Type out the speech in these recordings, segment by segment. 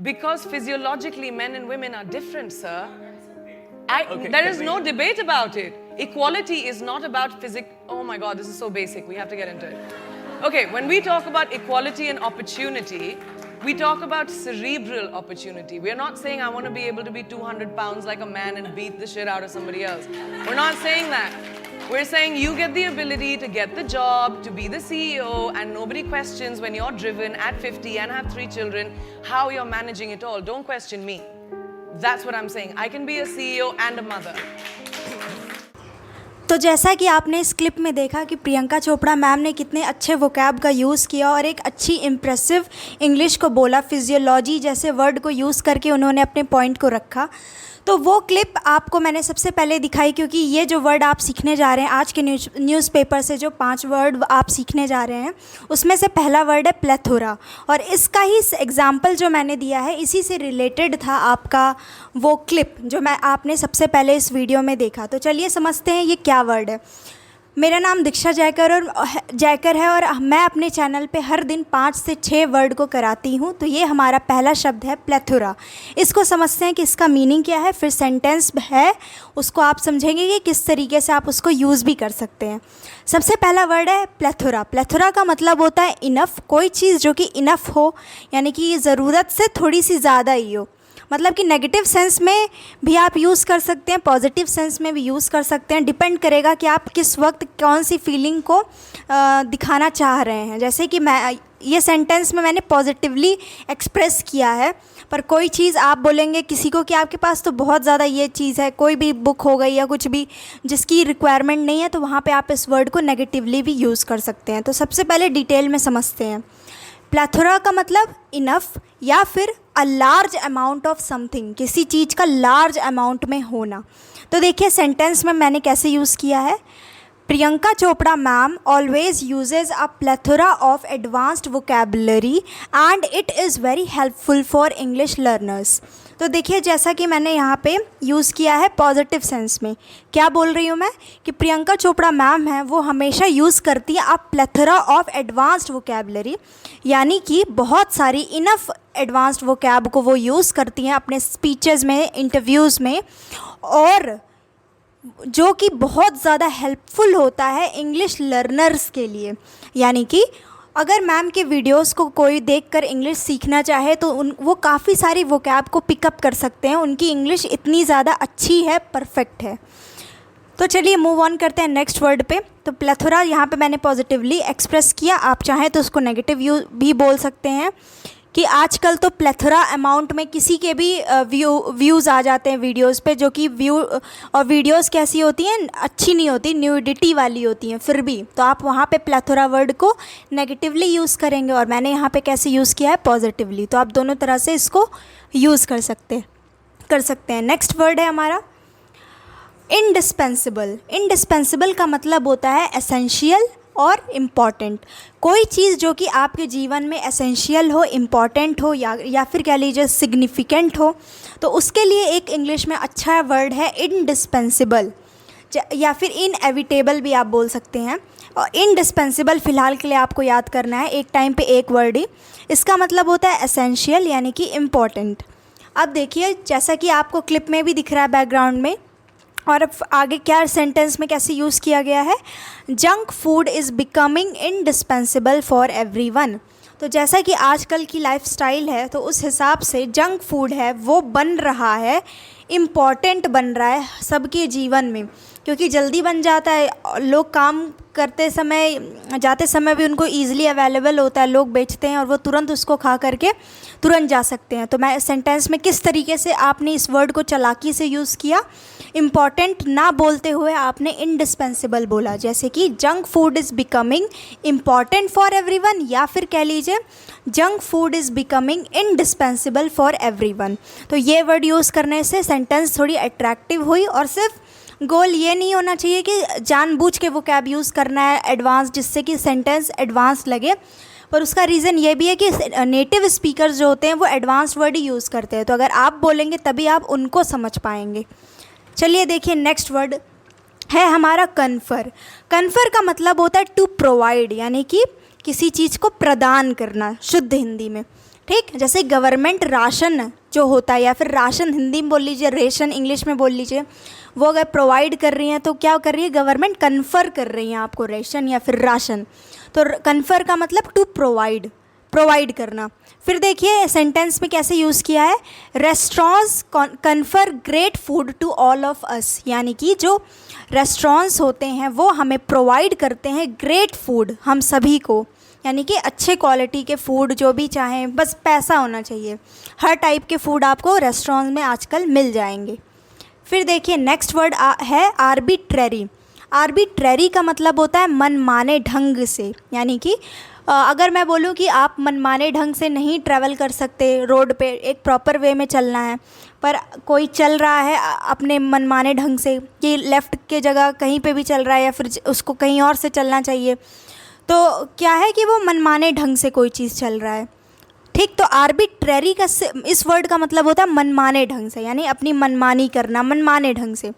Because physiologically, men and women are different, sir. There is no debate about it. Equality is not about physics. Oh my God, this is so basic. We have to get into it. Okay, when we talk about equality and opportunity, we talk about cerebral opportunity. We're not saying I want to be able to be 200 pounds like a man and beat the shit out of somebody else. We're not saying that. We're saying you get the ability to get the job, to be the CEO, and nobody questions when you're driven at 50 and have 3 children, how you're managing it all. Don't question me. That's what I'm saying. I can be a CEO and a mother. तो जैसा कि आपने इस clip में देखा कि Priyanka Chopra ma'am ने कितने अच्छे वोकैब का यूज़ किया और एक अच्छी इम्प्रेसिव इंग्लिश को बोला, फिजियोलॉजी जैसे वर्ड को यूज़ करके उन्होंने अपने पॉइंट को रखा। तो वो क्लिप आपको मैंने सबसे पहले दिखाई क्योंकि ये जो वर्ड आप सीखने जा रहे हैं आज के न्यूज़पेपर से, जो 5 वर्ड आप सीखने जा रहे हैं उसमें से पहला वर्ड है प्लेथोरा, और इसका ही एग्जाम्पल जो मैंने दिया है इसी से रिलेटेड था आपका वो क्लिप जो आपने सबसे पहले इस वीडियो में देखा। तो चलिए समझते हैं ये क्या वर्ड है। मेरा नाम दीक्षा जयकर है और मैं अपने चैनल पे हर दिन 5 से 6 वर्ड को कराती हूँ। तो ये हमारा पहला शब्द है प्लेथोरा। इसको समझते हैं कि इसका मीनिंग क्या है, फिर सेंटेंस है उसको आप समझेंगे कि किस तरीके से आप उसको यूज़ भी कर सकते हैं। सबसे पहला वर्ड है प्लेथोरा। प्लेथोरा का मतलब होता है इनफ, कोई चीज़ जो कि इनफ हो, यानी कि ज़रूरत से थोड़ी सी ज़्यादा ही हो। मतलब कि नेगेटिव सेंस में भी आप यूज़ कर सकते हैं, पॉजिटिव सेंस में भी यूज़ कर सकते हैं, डिपेंड करेगा कि आप किस वक्त कौन सी फीलिंग को दिखाना चाह रहे हैं। जैसे कि मैं ये सेंटेंस में मैंने पॉजिटिवली एक्सप्रेस किया है, पर कोई चीज़ आप बोलेंगे किसी को कि आपके पास तो बहुत ज़्यादा ये चीज़ है, कोई भी बुक हो गई या कुछ भी जिसकी रिक्वायरमेंट नहीं है, तो वहाँ पे आप इस वर्ड को नेगेटिवली भी यूज़ कर सकते हैं। तो सबसे पहले डिटेल में समझते हैं। प्लेथोरा का मतलब इनफ या फिर a large amount of something, किसी चीज़ का लार्ज अमाउंट में होना। तो देखिए सेंटेंस में मैंने कैसे यूज़ किया है। Priyanka Chopra ma'am always usage a plethora of advanced vocabulary and it is very helpful for English learners. तो देखिए जैसा कि मैंने यहाँ पे यूज़ किया है पॉजिटिव सेंस में, क्या बोल रही हूँ मैं कि प्रियंका चोपड़ा मैम है वो हमेशा यूज़ करती है a plethora of advanced vocabulary, यानी कि बहुत सारी इनफ एडवांस्ड वोकैब को वो यूज़ करती हैं अपने स्पीचेज़ में, इंटरव्यूज़ में, और जो कि बहुत ज़्यादा हेल्पफुल होता है इंग्लिश लर्नर्स के लिए। यानी कि अगर मैम के वीडियोस को कोई देखकर इंग्लिश सीखना चाहे तो वो काफ़ी सारी वोकैब को पिकअप कर सकते हैं। उनकी इंग्लिश इतनी ज़्यादा अच्छी है, परफेक्ट है। तो चलिए मूव ऑन करते हैं नेक्स्ट वर्ड पे। तो प्लेथोरा यहाँ पे मैंने पॉजिटिवली एक्सप्रेस किया, आप चाहें तो उसको नेगेटिव भी बोल सकते हैं कि आजकल तो प्लेथोरा अमाउंट में किसी के भी व्यूज़ आ जाते हैं वीडियोस पे, जो कि और वीडियोस कैसी होती हैं, अच्छी नहीं होती, न्यूडिटी वाली होती हैं। फिर भी तो आप वहाँ पे प्लेथोरा वर्ड को नेगेटिवली यूज़ करेंगे और मैंने यहाँ पे कैसे यूज़ किया है, पॉजिटिवली। तो आप दोनों तरह से इसको यूज़ कर सकते हैं। नेक्स्ट वर्ड है हमारा इंडिस्पेंसिबल। इंडिस्पेंसिबल का मतलब होता है एसेंशियल और इम्पॉर्टेंट। कोई चीज़ जो कि आपके जीवन में एसेंशियल हो, इम्पॉर्टेंट हो या फिर कह लीजिए सिग्निफिकेंट हो, तो उसके लिए एक इंग्लिश में अच्छा वर्ड है इंडिस्पेंसिबल, या फिर इनएविटेबल भी आप बोल सकते हैं। और इंडिस्पेंसिबल फ़िलहाल के लिए आपको याद करना है, एक टाइम पे एक वर्ड ही। इसका मतलब होता है एसेंशियल यानी कि इम्पॉर्टेंट। अब देखिए जैसा कि आपको क्लिप में भी दिख रहा है बैकग्राउंड में, और अब आगे क्या सेंटेंस में कैसे यूज़ किया गया है, junk food is becoming indispensable for everyone. तो जैसा कि आजकल की लाइफस्टाइल है तो उस हिसाब से जंक फूड है वो बन रहा है, इम्पॉर्टेंट बन रहा है सबके जीवन में, क्योंकि जल्दी बन जाता है। लोग काम करते समय, जाते समय भी उनको ईज़िली अवेलेबल होता है, लोग बेचते हैं और वो तुरंत उसको खा करके तुरंत जा सकते हैं। तो मैं सेंटेंस में किस तरीके से आपने इस वर्ड को चालाकी से यूज़ किया, इम्पॉर्टेंट ना बोलते हुए आपने इंडिस्पेंसिबल बोला। जैसे कि junk food is becoming important for everyone, या फिर कह लीजिए junk food is becoming indispensable for everyone. तो ये वर्ड यूज़ करने से सेंटेंस थोड़ी अट्रैक्टिव हुई, और सिर्फ गोल ये नहीं होना चाहिए कि जानबूझ के वो कैब यूज़ करना है एडवांस, जिससे कि सेंटेंस एडवांस लगे, पर उसका रीज़न ये भी है कि नेटिव स्पीकर्स जो होते हैं वो एडवांस वर्ड ही यूज़ करते हैं। तो अगर आप बोलेंगे तभी आप उनको समझ पाएंगे। चलिए देखिए नेक्स्ट वर्ड है हमारा कन्फर। कन्फर का मतलब होता है टू प्रोवाइड, यानी कि किसी चीज़ को प्रदान करना शुद्ध हिंदी में। ठीक, जैसे गवर्नमेंट राशन जो होता है, या फिर राशन हिंदी में बोल लीजिए, रेशन इंग्लिश में बोल लीजिए, वो अगर प्रोवाइड कर रही हैं तो क्या कर रही है, गवर्नमेंट कन्फ़र कर रही है आपको रेशन या फिर राशन। तो कन्फ़र का मतलब टू प्रोवाइड, प्रोवाइड करना। फिर देखिए सेंटेंस में कैसे यूज़ किया है, restaurants confer great food to all of us, यानी कि जो रेस्टोरेंट्स होते हैं वो हमें प्रोवाइड करते हैं ग्रेट फूड, हम सभी को, यानी कि अच्छे क्वालिटी के फूड जो भी चाहें, बस पैसा होना चाहिए। हर टाइप के फूड आपको रेस्टोरेंट में आजकल मिल जाएंगे। फिर देखिए नेक्स्ट वर्ड है आर्बिट्रेरी। आर्बिट्रेरी का मतलब होता है मनमाने ढंग से, यानी कि अगर मैं बोलूँ कि आप मनमाने ढंग से नहीं ट्रैवल कर सकते, रोड पे एक प्रॉपर वे में चलना है, पर कोई चल रहा है अपने मनमाने ढंग से कि लेफ़्ट के जगह कहीं पे भी चल रहा है या फिर उसको कहीं और से चलना चाहिए, तो क्या है कि वो मनमाने ढंग से कोई चीज़ चल रहा है। ठीक, तो आर्बिट्रेरी का इस वर्ड का मतलब होता है मनमाने ढंग से, यानी अपनी मनमानी करना, मनमाने ढंग से।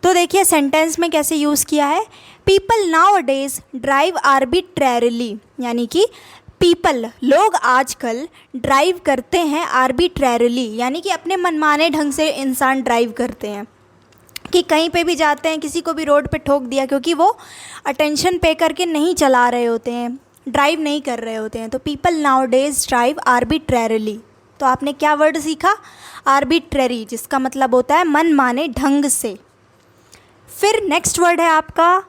तो देखिए सेंटेंस में कैसे यूज़ किया है, people now days drive arbitrarily, यानी कि पीपल लोग आजकल ड्राइव करते हैं आर्बिट्रेरली, यानी कि अपने मनमाने ढंग से इंसान ड्राइव करते हैं, कि कहीं पे भी जाते हैं किसी को भी रोड पे ठोक दिया, क्योंकि वो अटेंशन पे करके नहीं चला रहे होते हैं, ड्राइव नहीं कर रहे होते हैं। तो people now days drive arbitrarily. तो आपने क्या वर्ड सीखा, आर्बिट्रेरी, जिसका मतलब होता है मनमाने ढंग से। फिर नेक्स्ट वर्ड है आपका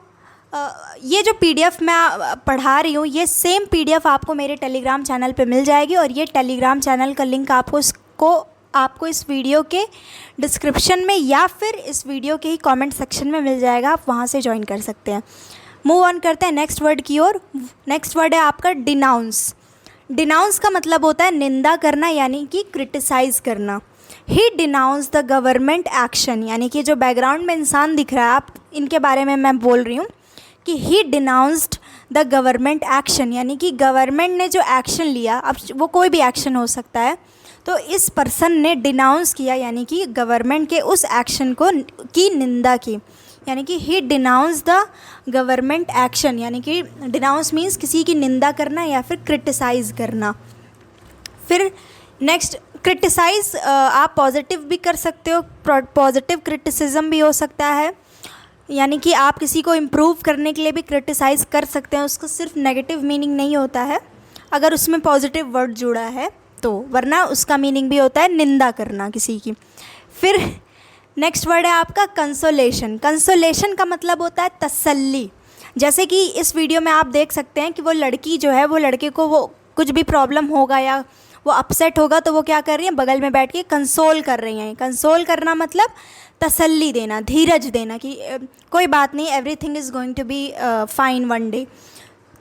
ये जो पीडीएफ मैं पढ़ा रही हूँ, ये सेम पीडीएफ आपको मेरे टेलीग्राम चैनल पे मिल जाएगी, और ये टेलीग्राम चैनल का लिंक आपको इस वीडियो के डिस्क्रिप्शन में या फिर इस वीडियो के ही कमेंट सेक्शन में मिल जाएगा, आप वहाँ से ज्वाइन कर सकते हैं। मूव ऑन करते हैं नेक्स्ट वर्ड की ओर। नेक्स्ट वर्ड है आपका डिनाउंस। डिनाउंस का मतलब होता है निंदा करना, यानी कि क्रिटिसाइज़ करना। ही डिनाउंस द गवर्नमेंट एक्शन, यानी कि जो बैकग्राउंड में इंसान दिख रहा है, आप इनके बारे में मैं बोल रही हूँ कि ही डिनाउंस्ड द गवर्नमेंट एक्शन, यानी कि गवर्नमेंट ने जो एक्शन लिया, अब वो कोई भी एक्शन हो सकता है, तो इस पर्सन ने डिनाउंस किया, यानी कि गवर्नमेंट के उस एक्शन की निंदा की, यानी कि ही डिनाउंस द गवर्नमेंट एक्शन, यानी कि डिनाउंस मीन्स किसी की निंदा करना या फिर क्रिटिसाइज़ करना। फिर नेक्स्ट क्रिटिसाइज़ आप पॉजिटिव भी कर सकते हो, पॉजिटिव क्रिटिसिज्म भी हो सकता है, यानी कि आप किसी को इम्प्रूव करने के लिए भी क्रिटिसाइज़ कर सकते हैं, उसका सिर्फ नेगेटिव मीनिंग नहीं होता है अगर उसमें पॉजिटिव वर्ड जुड़ा है तो, वरना उसका मीनिंग भी होता है निंदा करना किसी की। फिर नेक्स्ट वर्ड है आपका कंसोलेशन। कंसोलेशन का मतलब होता है तसल्ली। जैसे कि इस वीडियो में आप देख सकते हैं कि वो लड़की जो है, वो लड़के को वो कुछ भी प्रॉब्लम होगा या वो अपसेट होगा तो वो क्या कर रही हैं, बगल में बैठ के कंसोल कर रही हैं। कंसोल करना मतलब तसल्ली देना, धीरज देना कि कोई बात नहीं, everything is going to be fine one day.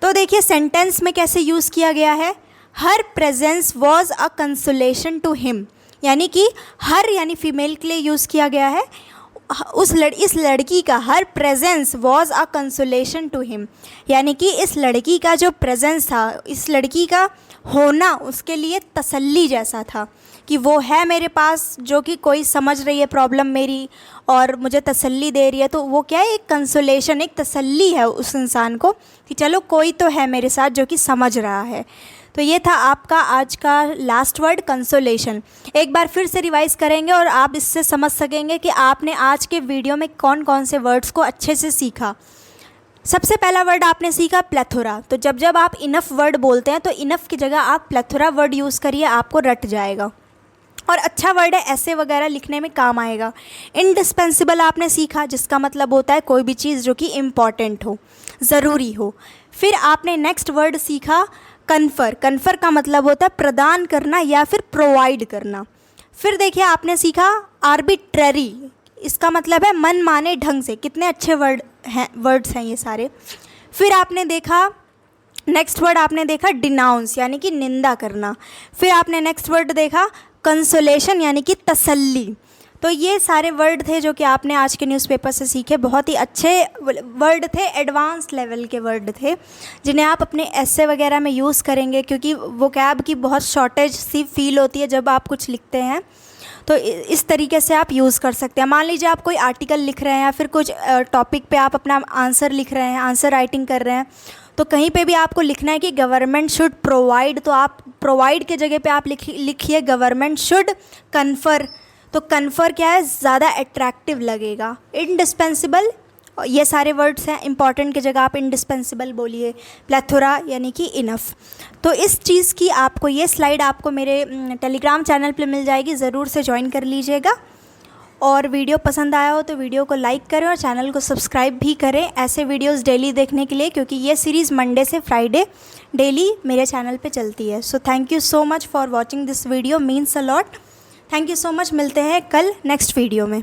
तो देखिए सेंटेंस में कैसे यूज़ किया गया है, her presence was a consolation to him, यानी कि हर यानी फीमेल के लिए यूज़ किया गया है। इस लड़की का her presence was a consolation to him, यानी कि इस लड़की का जो प्रेजेंस था, इस लड़की का होना उसके लिए तसल्ली जैसा था कि वो है मेरे पास, जो कि कोई समझ रही है प्रॉब्लम मेरी और मुझे तसल्ली दे रही है। तो वो क्या है, एक कंसोलेशन, एक तसल्ली है उस इंसान को कि चलो कोई तो है मेरे साथ जो कि समझ रहा है। तो ये था आपका आज का लास्ट वर्ड कंसोलेशन। एक बार फिर से रिवाइज़ करेंगे और आप इससे समझ सकेंगे कि आपने आज के वीडियो में कौन कौन से वर्ड्स को अच्छे से सीखा। सबसे पहला वर्ड आपने सीखा प्लेथोरा। तो जब आप इनफ वर्ड बोलते हैं तो इनफ की जगह आप प्लेथोरा वर्ड यूज़ करिए, आपको रट जाएगा। और अच्छा वर्ड है, ऐसे वगैरह लिखने में काम आएगा। इंडिस्पेंसिबल आपने सीखा, जिसका मतलब होता है कोई भी चीज़ जो कि इम्पॉर्टेंट हो, ज़रूरी हो। फिर आपने नेक्स्ट वर्ड सीखा कन्फर। कन्फर का मतलब होता है प्रदान करना या फिर प्रोवाइड करना। फिर देखिए आपने सीखा आर्बिट्रेरी, इसका मतलब है मनमाने ढंग से। कितने अच्छे वर्ड्स हैं ये सारे। फिर आपने देखा नेक्स्ट वर्ड आपने देखा डिनाउंस, यानी कि निंदा करना। फिर आपने नेक्स्ट वर्ड देखा कंसोलेशन, यानी कि तसल्ली। तो ये सारे वर्ड थे जो कि आपने आज के न्यूज़पेपर से सीखे। बहुत ही अच्छे वर्ड थे, एडवांस लेवल के वर्ड थे, जिन्हें आप अपने एसे वगैरह में यूज़ करेंगे, क्योंकि वोकैब की बहुत शॉर्टेज सी फील होती है जब आप कुछ लिखते हैं। तो इस तरीके से आप यूज़ कर सकते हैं। मान लीजिए आप कोई आर्टिकल लिख रहे हैं या फिर कुछ टॉपिक पे आप अपना आंसर लिख रहे हैं, आंसर राइटिंग कर रहे हैं, तो कहीं पे भी आपको लिखना है कि गवर्नमेंट शुड प्रोवाइड, तो आप प्रोवाइड के जगह पे आप लिखिए गवर्नमेंट शुड कन्फर। तो कन्फर क्या है, ज़्यादा अट्रैक्टिव लगेगा। इंडिस्पेंसिबल, ये सारे वर्ड्स हैं, इंपॉर्टेंट की जगह आप इंडिस्पेंसिबल बोलिए। प्लेथोरा यानी कि इनफ। तो इस चीज़ की आपको ये स्लाइड आपको मेरे टेलीग्राम चैनल पे मिल जाएगी, ज़रूर से ज्वाइन कर लीजिएगा। और वीडियो पसंद आया हो तो वीडियो को लाइक करें और चैनल को सब्सक्राइब भी करें ऐसे वीडियोस डेली देखने के लिए, क्योंकि ये सीरीज़ मंडे से फ्राइडे डेली मेरे चैनल पे चलती है। So thank you so much for watching this video, means a lot. Thank you so much. मिलते हैं कल नेक्स्ट वीडियो में।